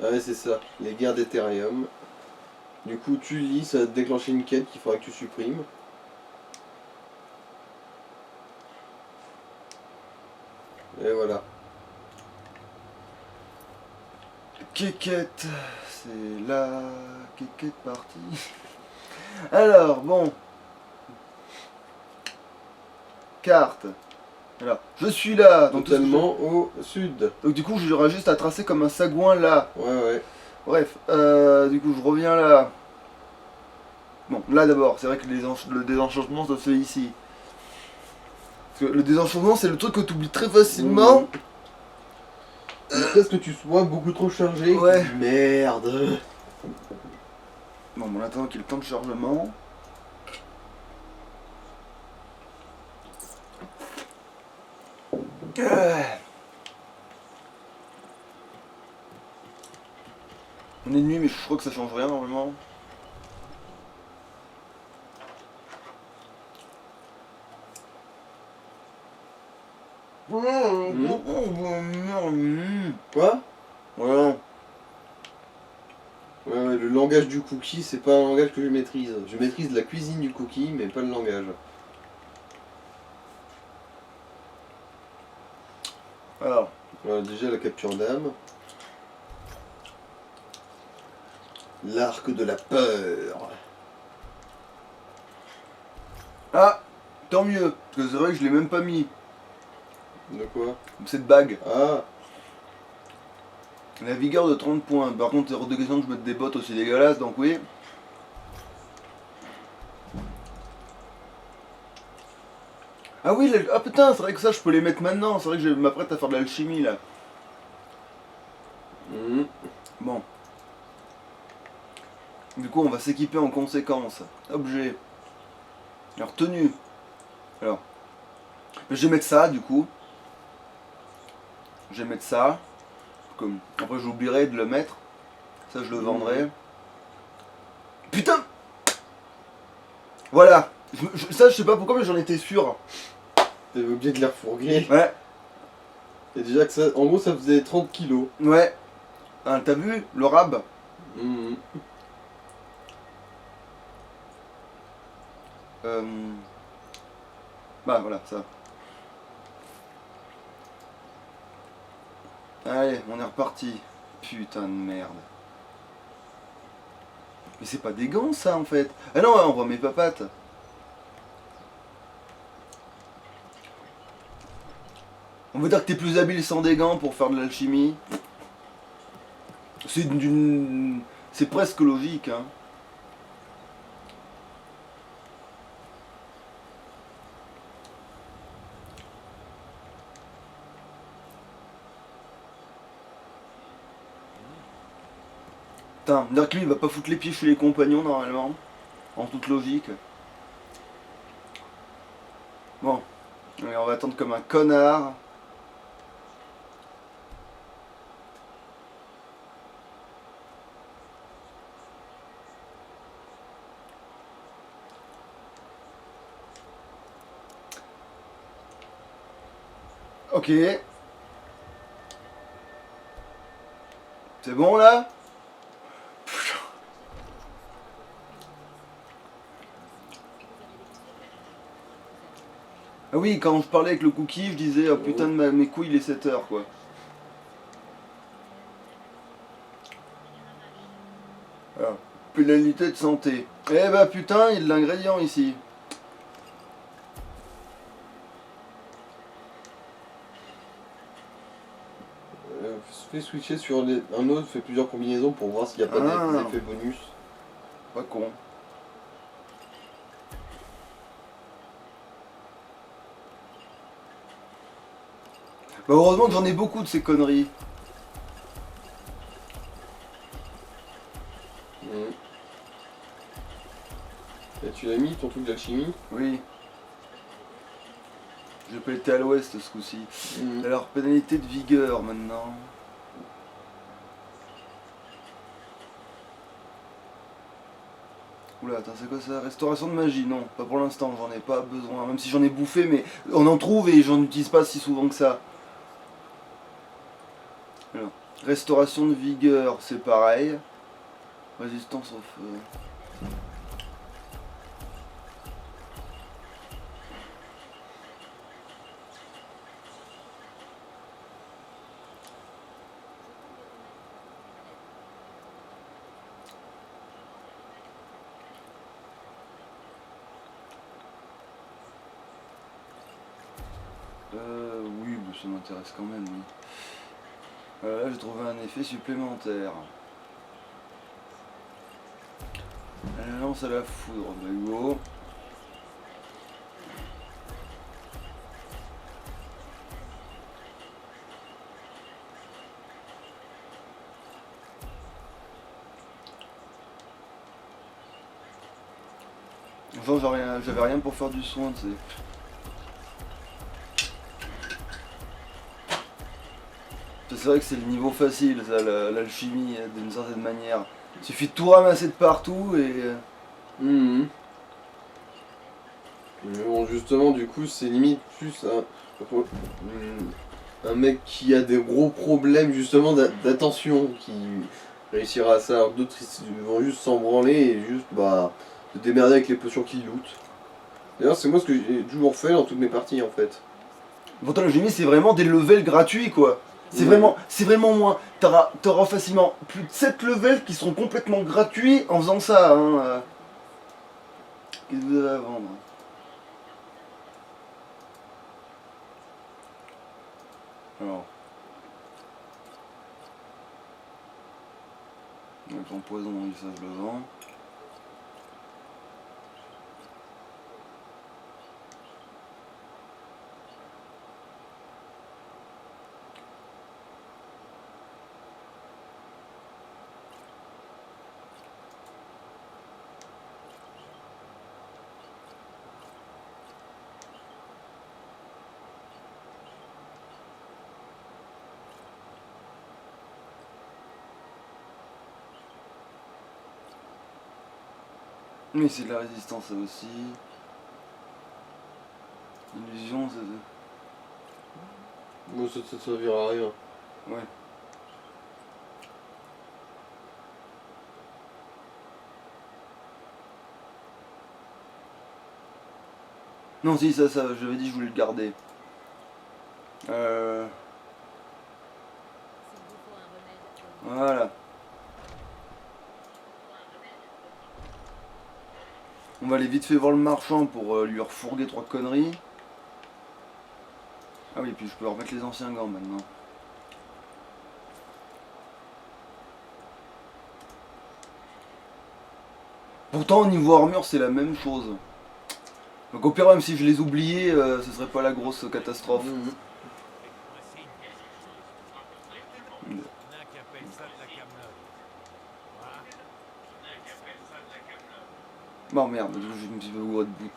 Ah ouais, c'est ça, les guerres d'Ethereum. Du coup, tu lis, ça va te déclencher une quête qu'il faudra que tu supprimes. Et voilà. Kékette, c'est la kékette partie. Alors, bon. Carte. Alors, je suis là. Donc, Totalement au sud. donc du coup, j'aurai juste à tracer comme un sagouin là. Ouais, ouais. Bref, du coup, je reviens là. Bon, là d'abord, c'est vrai que le désenchantement se fait ici. Parce que le désenchantement, c'est le truc que tu oublies très facilement. Jusqu'à ce que tu sois beaucoup trop chargé. Ouais. Merde. Bon, en attendant qu'il y ait le temps de chargement. On est de nuit, mais je crois que ça change rien normalement. Quoi? Voilà. Ouais, le langage du cookie, c'est pas un langage que je maîtrise. Je maîtrise la cuisine du cookie, mais pas le langage. Alors, Voilà, déjà la capture d'âme. L'arc de la peur. ah, tant mieux, parce que c'est vrai que je l'ai même pas mis, De quoi? cette bague. Ah, La vigueur de 30 points. Par contre, c'est hors de question que je mette des bottes aussi dégueulasses, donc oui. Ah oui, ah putain, c'est vrai que ça, je peux les mettre maintenant. C'est vrai que je m'apprête à faire de l'alchimie là. Bon. Du coup, on va s'équiper en conséquence. Objet. Alors, tenue. Alors, je vais mettre ça du coup. Je vais mettre ça. Comme... Après, j'oublierai de le mettre. Ça, je le vendrai. Putain! Voilà. Ça, je sais pas pourquoi, mais j'en étais sûr. t'avais oublié de les refourguer. Ouais. Et déjà que ça, en gros, ça faisait 30 kilos. Ouais. Hein, t'as vu le rab? Mhm. Bah voilà, ça. Allez, on est reparti. Putain de merde. Mais c'est pas des gants ça en fait. Ah non, on voit mes papates. On veut dire que t'es plus habile sans des gants pour faire de l'alchimie. C'est d'une... C'est presque logique, hein. Putain, dire que lui il va pas foutre les pieds chez les compagnons normalement. En toute logique. Bon. Allez, on va attendre comme un connard. Ok. C'est bon là? Ah oui, quand je parlais avec le cookie, je disais oh putain de mes couilles, il est 7h quoi. Alors, pénalité de santé. Eh bah putain, il y a de l'ingrédient ici. Fais switcher sur un autre, fais plusieurs combinaisons pour voir s'il n'y a pas Ah. d'effet bonus. Pas con. Bah heureusement que j'en ai beaucoup de ces conneries. Mhm. Et tu l'as mis ton truc d'alchimie? Oui. J'ai pas été à l'ouest ce coup-ci. Mhm. Alors, pénalité de vigueur maintenant. Oula, attends, c'est quoi ça? Restauration de magie? Non, pas pour l'instant, j'en ai pas besoin. Même si j'en ai bouffé, mais on en trouve et j'en utilise pas si souvent que ça. Alors, restauration de vigueur, c'est pareil. Résistance au feu. Oui, bah, ça m'intéresse quand même, oui. Là, j'ai trouvé un effet supplémentaire. Elle lance à la foudre, bah go. Enfin, j'avais rien pour faire du soin, tu sais. C'est vrai que c'est le niveau facile, ça, l'alchimie, d'une certaine manière. Il suffit de tout ramasser de partout et... Mhm. Mais bon, justement, du coup, c'est limite plus un mec qui a des gros problèmes, justement, d'attention, qui réussira à ça. Alors que d'autres, ils vont juste s'en branler et juste, bah, se démerder avec les potions qu'ils lootent. D'ailleurs, c'est moi ce que j'ai toujours fait dans toutes mes parties, en fait. Pourtant, l'alchimie, c'est vraiment des levels gratuits, quoi. C'est vraiment moins. T'auras facilement plus de 7 levels qui seront complètement gratuits en faisant ça, hein. Qu'est-ce que vous avez à vendre? Alors. Donc, l'empoison, oui, ça je le vends. Mais c'est de la résistance, ça aussi. Illusion, ça... Moi, ça servira à rien. Ouais. Non, si, ça, j'avais dit que je voulais le garder. Voilà. On va aller vite fait voir le marchand pour lui refourguer 3 conneries. Ah oui, puis je peux remettre les anciens gants maintenant. Pourtant, au niveau armure, c'est la même chose. Donc au pire, même si je les oubliais, ce serait pas la grosse catastrophe. Mhm. Bon merde, je me suis fait ouvrir de bout.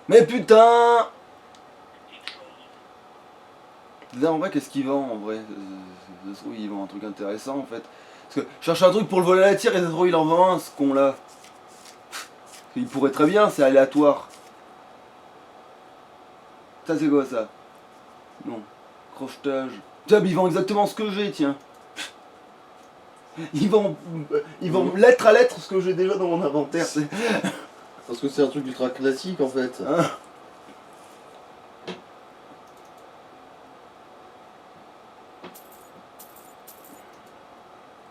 Mais putain! Là en vrai, qu'est-ce qu'il vend en vrai? Ça se trouve, il vend un truc intéressant en fait. Parce que je cherche un truc pour le voler à la tire et ça se trouve, il en vend un, ce con là. Il pourrait très bien, c'est aléatoire. Ça c'est quoi ça? Non. Crochetage. Tiens, mais il vend exactement ce que j'ai, tiens. Il vend lettre à lettre ce que j'ai déjà dans mon inventaire. Parce que c'est un truc ultra classique, en fait. Hein?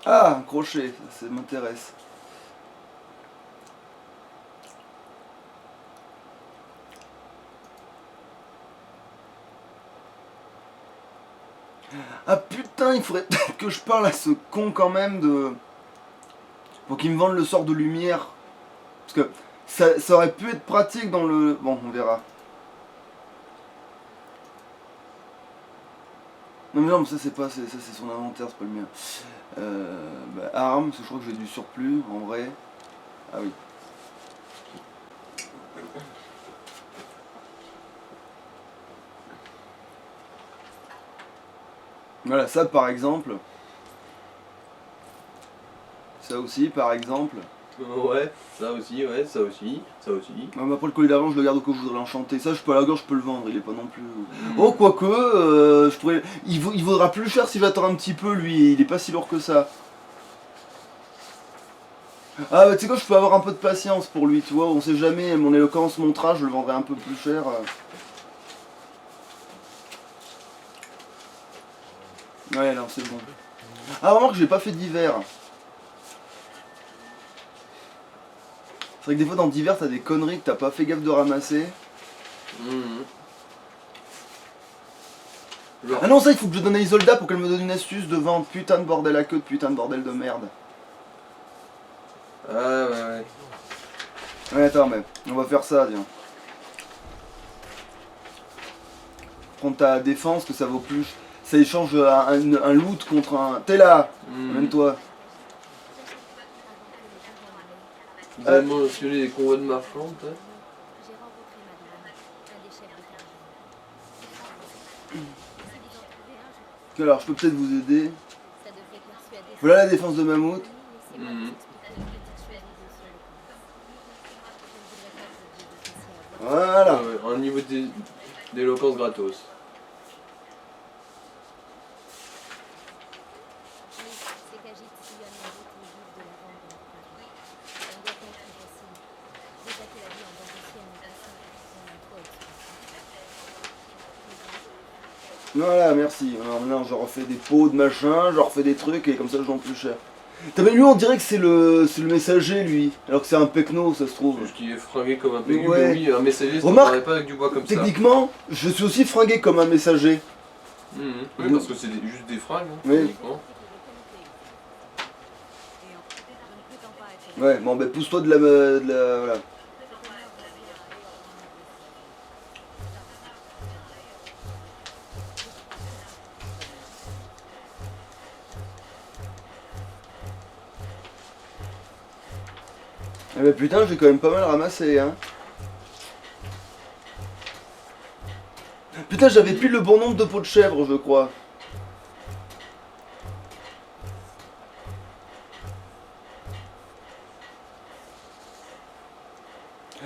Ah, un crochet, ça m'intéresse. Ah putain, il faudrait peut-être que je parle à ce con quand même de... Pour qu'il me vende le sort de lumière. Parce que ça aurait pu être pratique dans le... Bon, on verra. Non mais non, mais ça c'est pas... ça c'est son inventaire, c'est pas le mien. Bah, armes, parce que je crois que j'ai du surplus, en vrai. Ah oui. Voilà, ça par exemple. Ça aussi par exemple. Ouais, ça aussi, ouais, ça aussi, ça aussi. Ah, mais après le collier d'argent je le garde au cas où je voudrais l'enchanter. Ça je peux à la gorge, je peux le vendre, il est pas non plus. Oh quoique, je pourrais. Il vaudra plus cher si j'attends un petit peu lui, il est pas si lourd que ça. Ah bah tu sais quoi, je peux avoir un peu de patience pour lui, tu vois, on sait jamais, mon éloquence montera, je le vendrai un peu plus cher. Ouais non c'est bon. Ah remarque j'ai pas fait d'hiver. C'est vrai que des fois dans d'hiver t'as des conneries que t'as pas fait gaffe de ramasser. Genre. Ah non ça il faut que je donne à Isolda pour qu'elle me donne une astuce de vendre putain de bordel à queue de putain de bordel de merde. Ah ouais, ouais. Ouais attends mais on va faire ça tiens. Prendre ta défense que ça vaut plus. Ça échange un loot contre un. T'es là. Amène-toi. Vous avez mentionné des convois de marchands, peut-être? Alors je peux peut-être vous aider. Voilà la défense de mammouth. Voilà. Ouais, un niveau d'éloquence gratos. Voilà, merci. Alors maintenant, je refais des pots de machin, je refais des trucs et comme ça, je vends plus cher. T'as même lui, on dirait que c'est le messager, lui. Alors que c'est un pecno, ça se trouve. Parce qu'il est fringué comme un pégu, Ouais. mais oui, un messager, ça Remarque, ne paraît pas avec du bois comme techniquement, je suis aussi fringué comme un messager. ça. Oui, parce que c'est juste des fringues, hein, Oui. techniquement. Ouais, bon, ben pousse-toi de la. Voilà. Eh ben putain, j'ai quand même pas mal ramassé, hein. Putain, j'avais pile le bon nombre de pots de chèvre, je crois.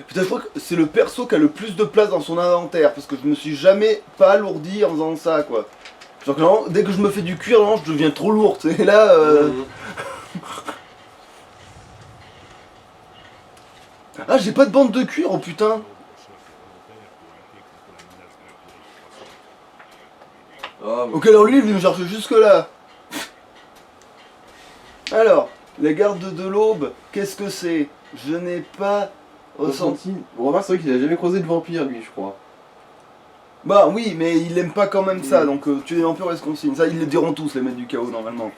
Putain, je crois que c'est le perso qui a le plus de place dans son inventaire, parce que je me suis jamais pas alourdi en faisant ça, quoi. Genre que normalement, dès que je me fais du cuir, normalement, je deviens trop lourd, tu sais, là... Ah, j'ai pas de bande de cuir, oh putain. Ah, bah. Ok, alors lui, il est venu me chercher jusque là. Alors, la garde de l'aube, qu'est-ce que c'est? Je n'ai pas ressenti... On remarque, c'est vrai qu'il a jamais croisé de vampire, lui, je crois. Bah oui, mais il aime pas quand même ça, donc tu es vampire, est-ce qu'on signe? Ça, ils le diront tous, les maîtres du chaos, normalement.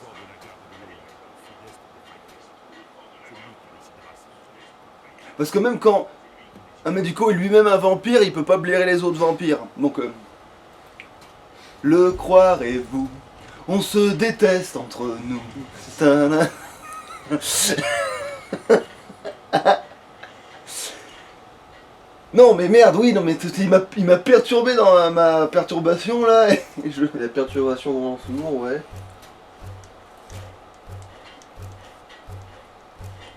Parce que même quand un maître du chaos est lui-même un vampire, il peut pas blairer les autres vampires. Donc, le croirez-vous? On se déteste entre nous. Tadam. Non mais merde, oui, non mais il m'a perturbé dans ma perturbation là. Et La perturbation dans ce monde, ouais.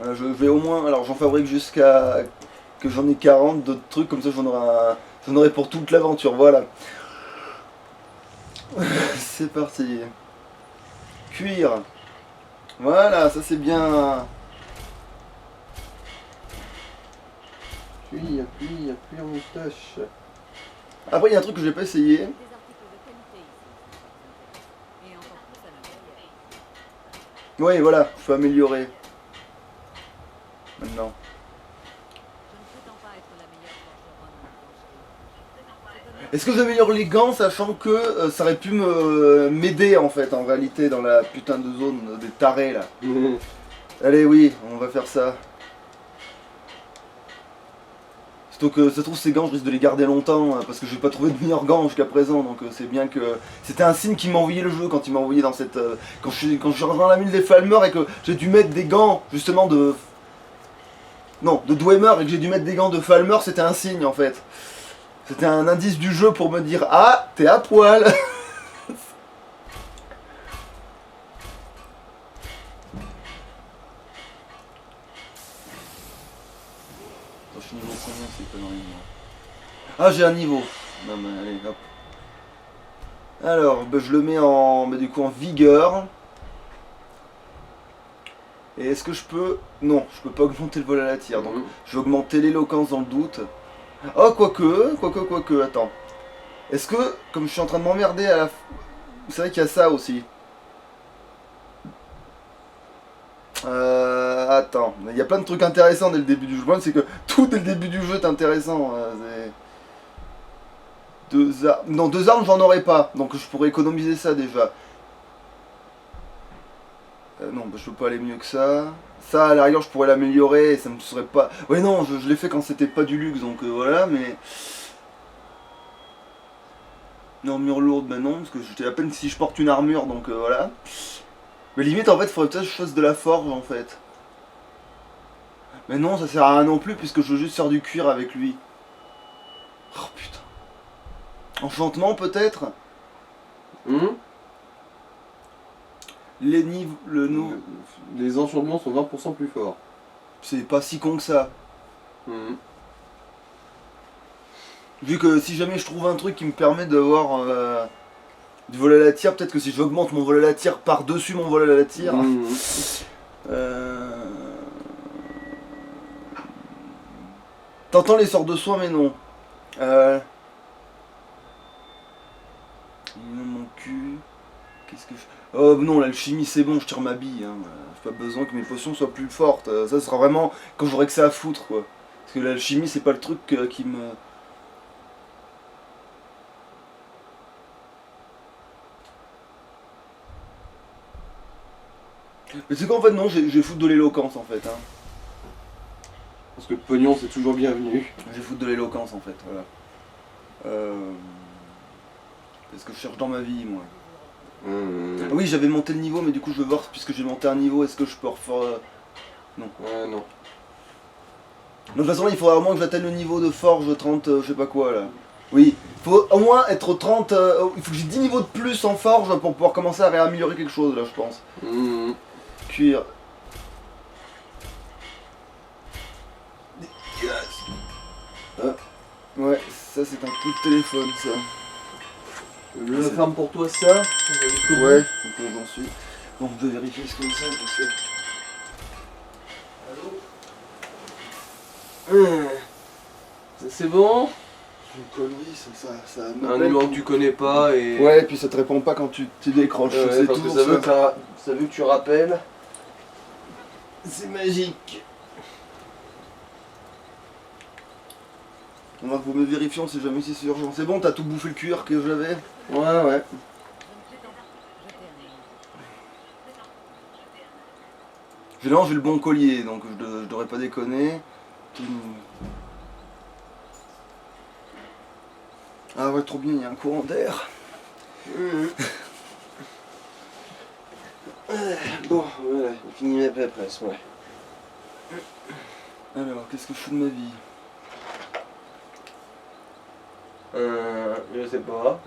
voilà, je vais au moins, alors j'en fabrique jusqu'à que j'en ai 40 d'autres trucs, comme ça j'en aurai pour toute l'aventure, voilà. C'est parti. Cuir. Voilà, ça c'est bien. Cuir en moustache. Après il y a un truc que j'ai pas essayé. Oui, voilà, je peux améliorer. Maintenant. Est-ce que j'améliore les gants, sachant que ça aurait pu m'aider en fait, en réalité, dans la putain de zone des tarés là. Allez, oui, on va faire ça. Surtout que ça se trouve ces gants, je risque de les garder longtemps, parce que je vais pas trouvé de meilleurs gants jusqu'à présent, donc c'est bien que... C'était un signe qui m'a envoyé le jeu quand il m'a envoyé dans cette... Quand je suis rentré dans la mine des Falmer et que j'ai dû mettre des gants, justement de... Non, de Dwemer, et que j'ai dû mettre des gants de Falmer, c'était un signe en fait. C'était un indice du jeu pour me dire « Ah, t'es à poil !» combien ces conneries, moi. Ah, j'ai un niveau. Non, mais allez, hop. Alors, bah, je le mets en, bah, du coup, en vigueur. Et est-ce que je peux... Non, je peux pas augmenter le vol à la tire. Donc, je vais augmenter l'éloquence dans le doute. Oh, quoique, attends. Est-ce que, comme je suis en train de m'emmerder à la... C'est vrai qu'il y a ça aussi. Attends, il y a plein de trucs intéressants dès le début du jeu. Le problème, c'est que tout dès le début du jeu est intéressant. Deux armes. Non, deux armes, j'en aurais pas. Donc je pourrais économiser ça déjà. Non, bah, je peux pas aller mieux que ça. Ça, à la rigueur, je pourrais l'améliorer et ça me serait pas. Ouais, non, je l'ai fait quand c'était pas du luxe, donc voilà, mais. Une armure lourde, bah non, parce que j'étais à peine si je porte une armure, donc voilà. Mais limite, en fait, faudrait peut-être que je fasse de la forge, en fait. Mais non, ça sert à rien non plus, puisque je veux juste faire du cuir avec lui. Oh putain. Enchantement, peut-être. Les niveaux... Les enchantements sont 20% plus forts. C'est pas si con que ça. Vu que si jamais je trouve un truc qui me permet d'avoir du vol à la tire, peut-être que si j'augmente mon vol à la tire par-dessus mon vol à la tire... T'entends les sorts de soins, mais non. Mon cul... Qu'est-ce que je... Oh non, l'alchimie c'est bon, je tire ma bille. Hein. J'ai pas besoin que mes potions soient plus fortes. Ça sera vraiment quand j'aurai que ça à foutre, quoi. Parce que l'alchimie c'est pas le truc qui me... Mais c'est quoi en fait, non, j'ai foutre de l'éloquence en fait. Hein. Parce que le pognon c'est toujours bienvenu. J'ai foutre de l'éloquence en fait, voilà. C'est ce que je cherche dans ma vie, moi. Ah oui, j'avais monté le niveau, mais du coup je veux voir, puisque j'ai monté un niveau, est-ce que je peux refaire... Non. Ouais, non. De toute façon, il faudra au moins que j'atteigne le niveau de forge 30, je sais pas quoi là. Oui, il faut au moins être 30, il faut que j'ai 10 niveaux de plus en forge pour pouvoir commencer à réaméliorer quelque chose là, je pense. Cuir. Ouais, ça c'est un coup de téléphone ça. Je ferme pour toi ça. Ouais, donc j'en suis. Bon, je vais vérifier ce que c'est parce que... Allô. C'est bon. Une connerie, ça Un numéro que tu connais pas et... Ouais, et puis ça te répond pas quand tu décroches, c'est parce que toujours ça veut, ça. ça veut que tu rappelles. C'est magique. On va vous me vérifier, si jamais c'est urgent. C'est bon, t'as tout bouffé le cuir que j'avais? Ouais. J'ai le bon collier, donc je devrais pas déconner. Ah ouais, trop bien, il y a un courant d'air. Bon, voilà, fini ma paperasse, ouais. Alors, qu'est-ce que je fais de ma vie? Je sais pas.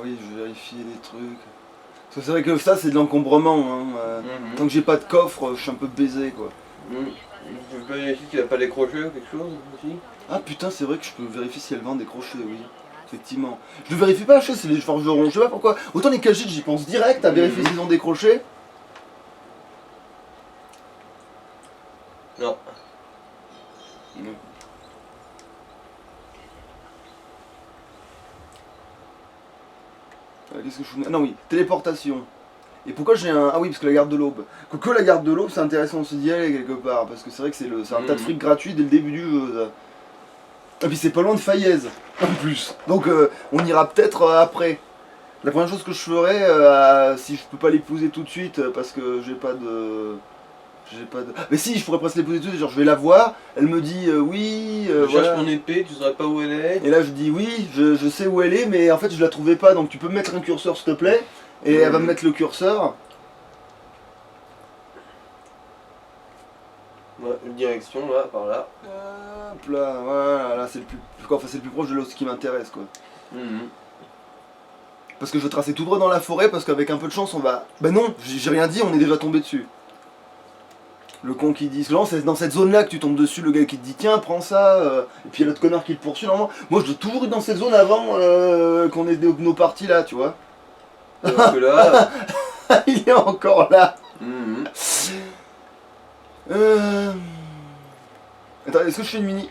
Oui, je vais vérifier des trucs. Parce que c'est vrai que ça, c'est de l'encombrement. Hein. Tant que j'ai pas de coffre, je suis un peu baisé, quoi. Tu peux vérifier qu'il n'y a pas des crochets ou quelque chose aussi? Ah putain, c'est vrai que je peux vérifier si elle vend des crochets, oui. Effectivement. Je le vérifie pas, c'est les forgerons, je sais pas pourquoi. Autant les cagites, j'y pense direct à vérifier s'ils ont des crochets. Non. Qu'est-ce que je fous? Ah non, oui, téléportation. Et pourquoi j'ai un... Ah oui, parce que la garde de l'aube. Que la garde de l'aube, c'est intéressant aussi d'y aller quelque part. Parce que c'est vrai que c'est un tas de fric gratuit dès le début du jeu. Ça. Et puis c'est pas loin de Faillaise, en plus. Donc on ira peut-être après. La première chose que je ferai, si je peux pas l'épouser tout de suite, parce que j'ai pas de... Mais si, je pourrais presque l'épouser tout de suite, genre je vais la voir, elle me dit oui, Je voilà. cherche mon épée, tu saurais pas où elle est. Et là je dis oui, je sais où elle est, mais en fait je la trouvais pas, donc tu peux me mettre un curseur s'il te plaît. Et elle va me mettre le curseur. Ouais, une direction là, par là. Hop là, voilà, là c'est le plus... Enfin, c'est le plus proche de ce qui m'intéresse quoi. Parce que je vais tracer tout droit dans la forêt, parce qu'avec un peu de chance on va... Bah non, j'ai rien dit, on est déjà tombé dessus. Le con qui dit, non, c'est dans cette zone-là que tu tombes dessus, le gars qui te dit tiens, prends ça, et puis il y a l'autre connard qui le poursuit. Normalement, moi je dois toujours être dans cette zone avant qu'on ait nos parties là, tu vois. Alors que là. Il est encore là. Mhm. Attends, est-ce que je fais une mini.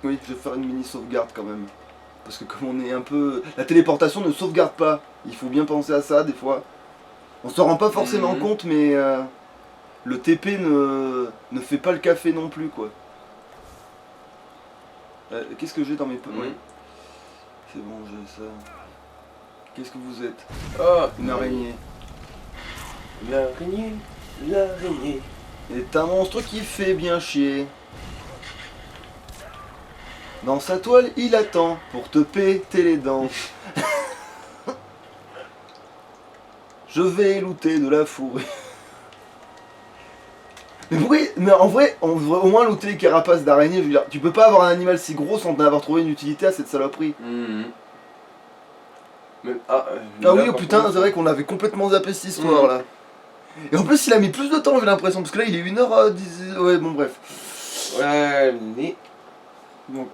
Oui, je vais faire une mini sauvegarde quand même. Parce que comme on est un peu. La téléportation ne sauvegarde pas. Il faut bien penser à ça des fois. On s'en rend pas forcément compte, mais. Le TP ne fait pas le café non plus, quoi. Qu'est-ce que j'ai dans mes... Mhm. Ouais. C'est bon, j'ai ça. Qu'est-ce que vous êtes? Ah, Une araignée. L'araignée, l'araignée. est un monstre qui fait bien chier. Dans sa toile, il attend pour te péter les dents. Je vais looter de la fourrure. Mais pourquoi... Mais en vrai, on devrait au moins looter les carapaces d'araignées. Je veux dire, tu peux pas avoir un animal si gros sans avoir trouvé une utilité à cette saloperie. Mhm. Mais, Ah là, oui, oh par putain, contre, c'est vrai qu'on avait complètement zappé cette histoire là. Et en plus, il a mis plus de temps, j'ai l'impression, parce que là, il est 1h10. Ouais, bon, bref. Ouais, mais. Donc,